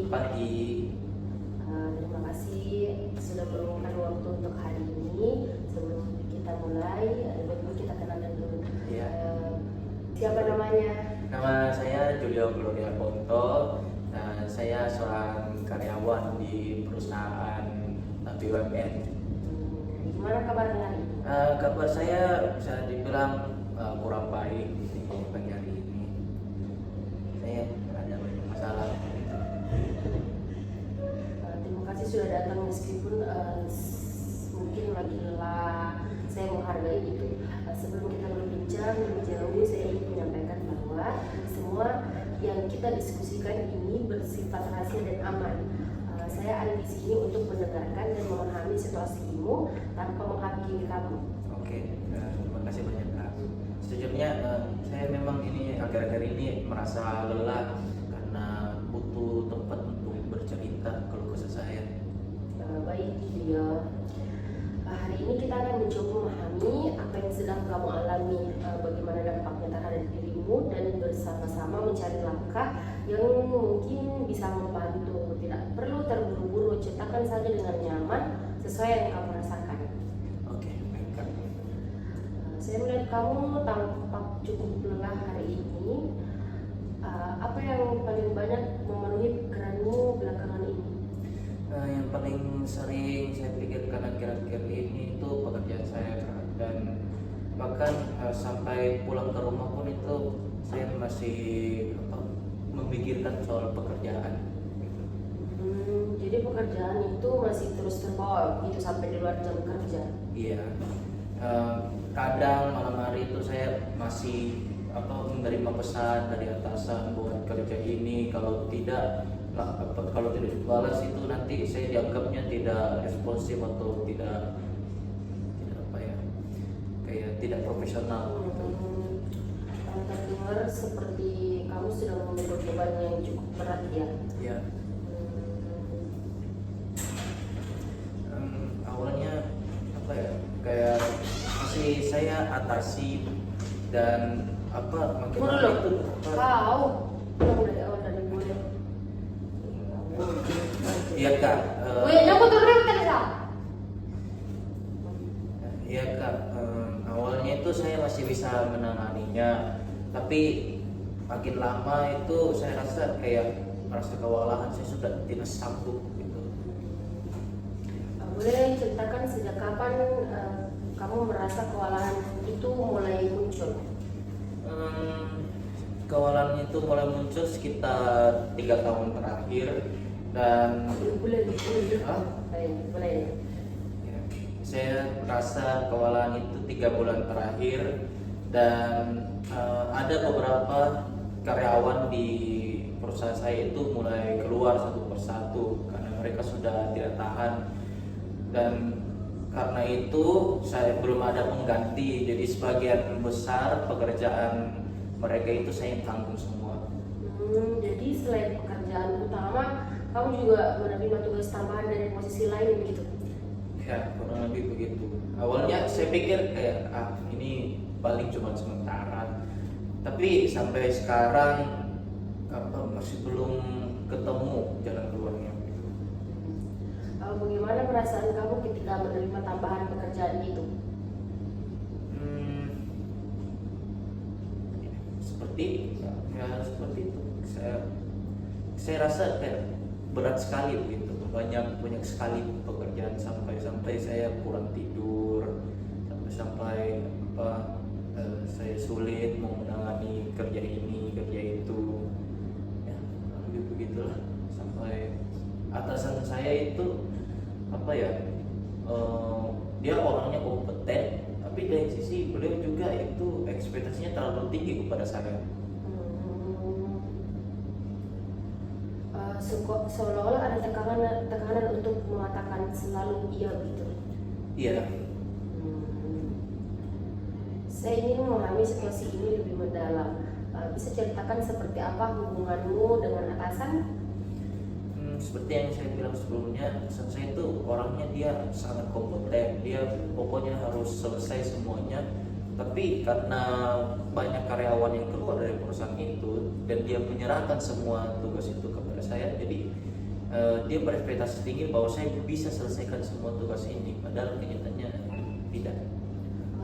Pagi. Terima kasih sudah meluangkan waktu untuk hari ini. Sebelum kita mulai, baiknya kita kenalan dulu. Iya. Siapa namanya? Nama saya Julio Gloria Ponto. Saya seorang karyawan di perusahaan BUMN. Gimana kabarnya hari ini? Kabar saya bisa dibilang kurang baik di pagi hari ini. Saya ada banyak masalah. Terima kasih sudah datang meskipun mungkin lagi lelah. Saya menghargai itu. Sebelum kita berbincang lebih jauh, saya ingin menyampaikan bahwa semua yang kita diskusikan ini bersifat rahasia dan aman. Saya ada di sini untuk mendengarkan dan memahami situasimu tanpa menghakimi kamu. Oke, terima kasih banyak Kak. Sejujurnya saya memang ini akhir-akhir ini merasa lelah karena butuh tempat untuk bercerita kalau kesah saya. Baik, dia. Hari ini kita akan mencoba memahami apa yang sedang kamu alami, bagaimana dampaknya terhadap dirimu, dan bersama-sama mencari langkah yang mungkin bisa membantu. Tidak perlu terburu-buru, ceritakan saja dengan nyaman sesuai yang kamu rasakan. Oke, baik Kak. Saya melihat kamu tampak cukup lelah hari ini. Apa yang paling banyak memenuhi pikiranmu belakangan ini? Yang paling sering saya pikirkan akhir-akhir ini itu pekerjaan saya Kak. Dan bahkan sampai pulang ke rumah pun itu saya masih memikirkan soal pekerjaan. Jadi pekerjaan itu masih terus terbawa gitu sampai di luar jam kerja? Iya. Kadang malam hari itu saya masih menerima pesan dari atasan buat kerja ini, kalau tidak dibalas itu nanti saya dianggapnya tidak responsif atau tidak kayak tidak profesional. Terdengar seperti kamu sedang memikul beban yang cukup berat ya? Iya. Awalnya kayak masih saya atasi dan makin lama itu kau dari awal dari mulai. Iya Kak. Iya Kak. Awalnya itu saya masih bisa menanganinya, tapi makin lama itu saya rasa merasa kewalahan, saya sudah tidak sanggup gitu. Boleh ceritakan sejak kapan kamu merasa kewalahan itu mulai muncul? Kewalahan itu mulai muncul sekitar 3 tahun terakhir dan Boleh. saya merasa kewalahan itu 3 bulan terakhir, dan ada beberapa karyawan di perusahaan saya itu mulai keluar satu persatu karena mereka sudah tidak tahan, dan karena itu saya belum ada pengganti, jadi sebagian besar pekerjaan mereka itu saya tanggung semua. Jadi selain pekerjaan utama, kamu juga menerima tugas tambahan dari posisi lain begitu? Ya, kurang lebih begitu. Awalnya saya pikir ini paling cuma sementara, tapi sampai sekarang masih belum ketemu jalan keluarnya. Bagaimana perasaan kamu ketika menerima tambahan pekerjaan itu? Seperti itu. Saya rasa berat sekali begitu. Banyak sekali pekerjaan sampai saya kurang tidur, sampai saya sulit mau menangani kerja ini kerja itu, ya begitulah, sampai atasan saya itu dia orangnya kompeten, tapi dari sisi beliau juga itu ekspektasinya terlalu tinggi kepada saya. Seolah-olah ada tekanan untuk mengatakan selalu iya gitu. Iya. Saya ingin memahami situasi ini lebih mendalam. Bisa ceritakan seperti apa hubunganmu dengan atasan? Seperti yang saya bilang sebelumnya, atasan saya itu orangnya dia sangat kompeten, dia pokoknya harus selesai semuanya. Tapi karena banyak karyawan yang keluar dari perusahaan itu dan dia menyerahkan semua tugas itu kepada saya, jadi dia berekspektasi tinggi bahwa saya bisa selesaikan semua tugas ini, padahal kenyataannya tidak.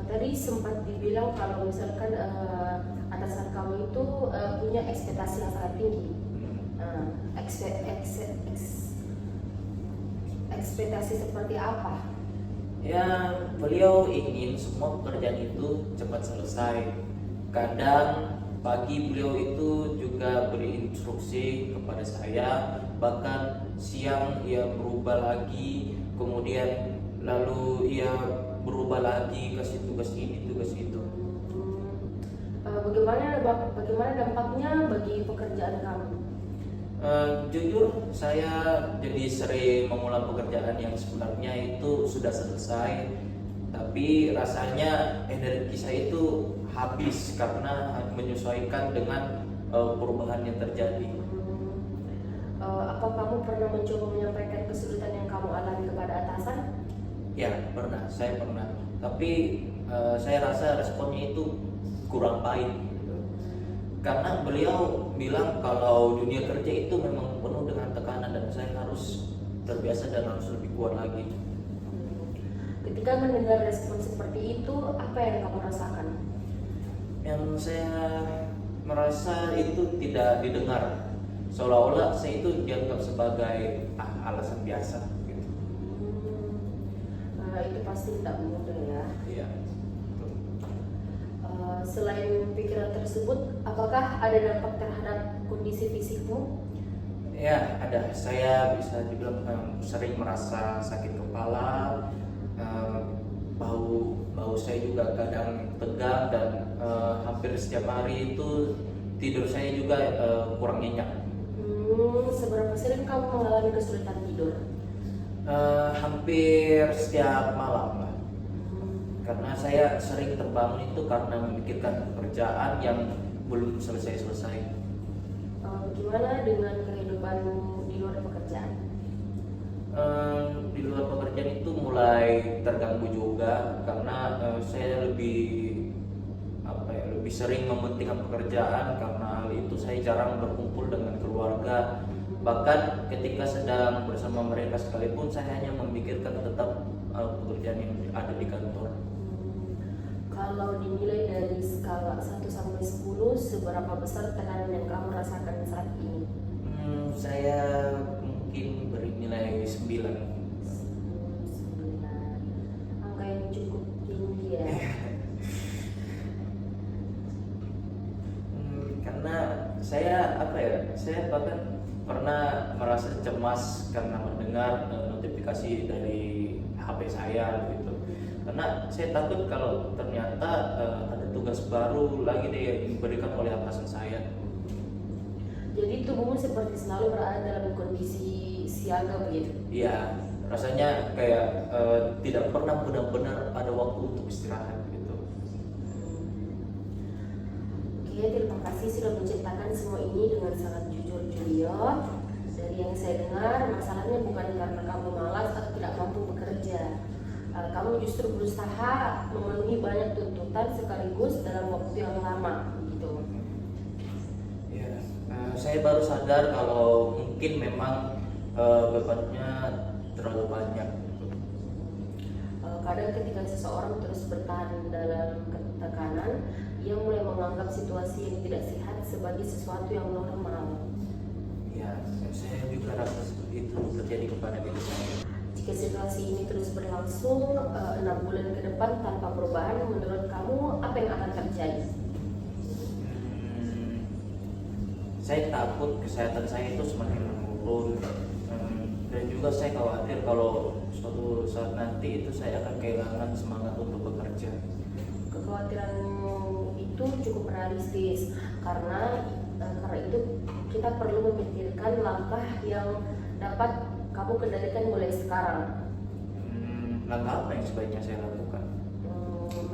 Tadi sempat dibilang kalau misalkan atasan kamu itu punya ekspektasi yang sangat tinggi. Ekspektasi seperti apa? Ya, beliau ingin semua pekerjaan itu cepat selesai. Kadang pagi beliau itu juga beri instruksi kepada saya, bahkan siang ia berubah lagi, kemudian lalu ia berubah lagi, kasih tugas ini, tugas itu. Bagaimana dampaknya bagi pekerjaan kamu? Jujur saya jadi sering mengulang pekerjaan yang sebenarnya itu sudah selesai, tapi rasanya energi saya itu habis karena menyesuaikan dengan perubahan yang terjadi. Apa kamu pernah mencoba menyampaikan kesulitan yang kamu alami kepada atasan? Ya, saya pernah. Tapi saya rasa responnya itu kurang baik gitu. Karena beliau bilang kalau dunia kerja itu memang penuh dengan tekanan dan saya harus terbiasa dan harus lebih kuat lagi. Ketika mendengar respon seperti itu, apa yang kamu rasakan? Yang saya merasa itu tidak didengar, seolah-olah saya itu dianggap sebagai alasan biasa gitu. Itu pasti tidak mudah ya. Iya. Selain pikiran tersebut, apakah ada dampak terhadap kondisi fisikmu? Ya, ada. Saya bisa dibilang sering merasa sakit kepala, bau saya juga kadang tegang dan hampir setiap hari itu tidur saya juga kurang nyenyak. Seberapa sering kamu mengalami kesulitan tidur? Hampir setiap malam lah. Karena saya sering terbangun itu karena memikirkan pekerjaan yang belum selesai-selesai. Gimana dengan kehidupanmu di luar pekerjaan? Di luar pekerjaan itu mulai terganggu juga karena saya lebih sering mementingkan pekerjaan. Karena hal itu saya jarang berkumpul dengan keluarga. Bahkan ketika sedang bersama mereka sekalipun saya hanya memikirkan tetap pekerjaan yang ada di kantor. Kalau dinilai dari skala 1 sampai 10, seberapa besar tekanan yang kamu rasakan saat ini? Saya mungkin beri nilai 9. 9. Angka yang cukup tinggi ya. Karena saya saya bahkan pernah merasa cemas karena mendengar notifikasi dari HP saya gitu. Karena saya takut kalau ternyata ada tugas baru lagi deh yang diberikan oleh atasan saya. Jadi tubuhmu seperti selalu berada dalam kondisi siaga begitu? Iya, rasanya kayak tidak pernah benar-benar ada waktu untuk istirahat gitu. Oke, terima kasih sudah menceritakan semua ini dengan sangat jujur, Julio. Dari yang saya dengar, masalahnya bukan karena kamu malas atau tidak mampu bekerja. Kamu justru berusaha memenuhi banyak tuntutan sekaligus dalam waktu yang lama, gitu. Ya, saya baru sadar kalau mungkin memang bebannya terlalu banyak. Kadang ketika seseorang terus bertahan dalam tekanan, ia mulai menganggap situasi yang tidak sehat sebagai sesuatu yang normal. Ya, saya juga rasa seperti itu terjadi kepada diri saya. Jika situasi ini terus berlangsung 6 bulan ke depan tanpa perubahan, menurut kamu apa yang akan terjadi? Saya takut kesehatan saya itu semakin menurun, dan juga saya khawatir kalau suatu saat nanti itu saya akan kehilangan semangat untuk bekerja. Kekhawatiranmu itu cukup realistis karena itu kita perlu memikirkan langkah yang dapat kamu kendalikan mulai sekarang. Langkah apa yang sebaiknya saya lakukan?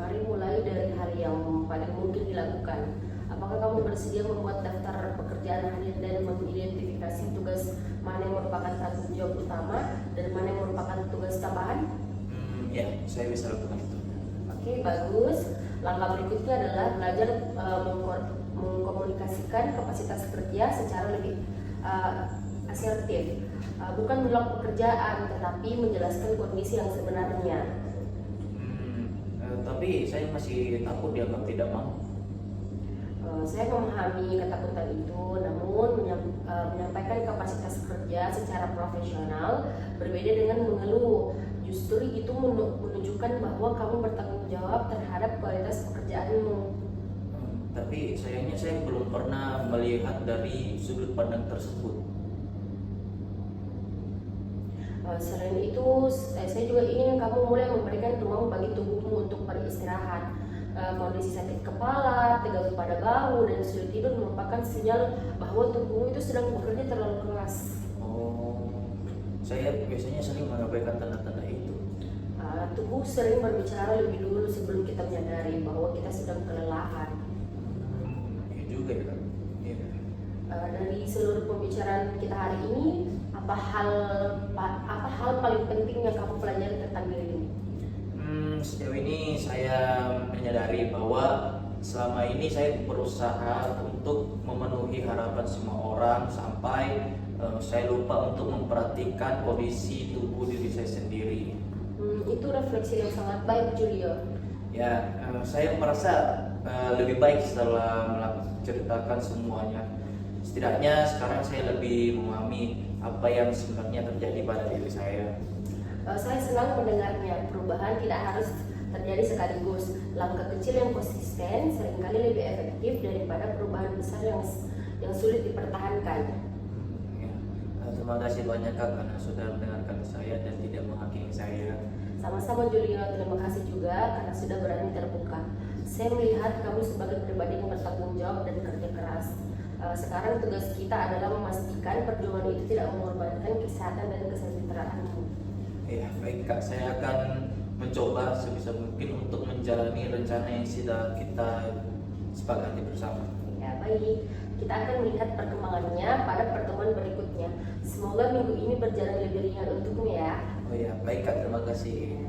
Mari mulai dari hal yang paling mungkin dilakukan. Apakah kamu bersedia membuat daftar pekerjaan harian dan mengidentifikasi tugas mana yang merupakan tanggung jawab utama dan mana yang merupakan tugas tambahan? Ya, saya bisa lakukan itu. Oke, bagus. Langkah berikutnya adalah belajar mengkomunikasikan kapasitas kerja secara lebih asertif, bukan menolak pekerjaan, tetapi menjelaskan kondisi yang sebenarnya. Tapi saya masih takut dianggap tidak mau. Saya memahami ketakutan itu, namun menyampaikan kapasitas kerja secara profesional berbeda dengan mengeluh. Justru itu menunjukkan bahwa kamu bertanggung jawab terhadap kualitas pekerjaanmu. Tapi sayangnya saya belum pernah melihat dari sudut pandang tersebut. Selain itu, saya juga ingin kamu mulai memberikan ruang bagi tubuhmu untuk beristirahat. Kondisi sakit kepala, tegang pada bahu, dan sulit tidur merupakan sinyal bahwa tubuhmu itu sedang bekerja terlalu keras. Oh, saya biasanya sering mengabaikan tanda-tanda itu. Tubuh sering berbicara lebih dulu sebelum kita menyadari bahwa kita sedang kelelahan. Iya juga ya. Iya. Dari seluruh pembicaraan kita hari ini, apa hal paling penting yang kamu pelajari tentang diri ini? Sejauh ini saya menyadari bahwa selama ini saya berusaha untuk memenuhi harapan semua orang sampai saya lupa untuk memperhatikan kondisi tubuh diri saya sendiri. Itu refleksi yang sangat baik, Julio. Ya, saya merasa lebih baik setelah menceritakan semuanya. Setidaknya sekarang saya lebih memahami apa yang sebenarnya terjadi pada diri saya. Saya senang mendengarnya. Perubahan tidak harus terjadi sekaligus. Langkah kecil yang konsisten seringkali lebih efektif daripada perubahan besar yang sulit dipertahankan. Ya. Terima kasih banyak Kak karena sudah mendengarkan saya dan tidak menghakimi saya. Sama-sama Julio, terima kasih juga karena sudah berani terbuka. Saya melihat kamu sebagai pribadi yang bertanggung jawab dan kerja keras. Sekarang tugas kita adalah memastikan perjuangan itu tidak mengorbankan kesehatan dan kesejahteraanmu. Ya, baik Kak, saya akan mencoba sebisa mungkin untuk menjalani rencana yang sudah kita sepakati bersama. Ya, baik. Kita akan melihat perkembangannya pada pertemuan berikutnya. Semoga minggu ini berjalan lebih ringan untukmu ya. Oh ya, baik Kak, terima kasih.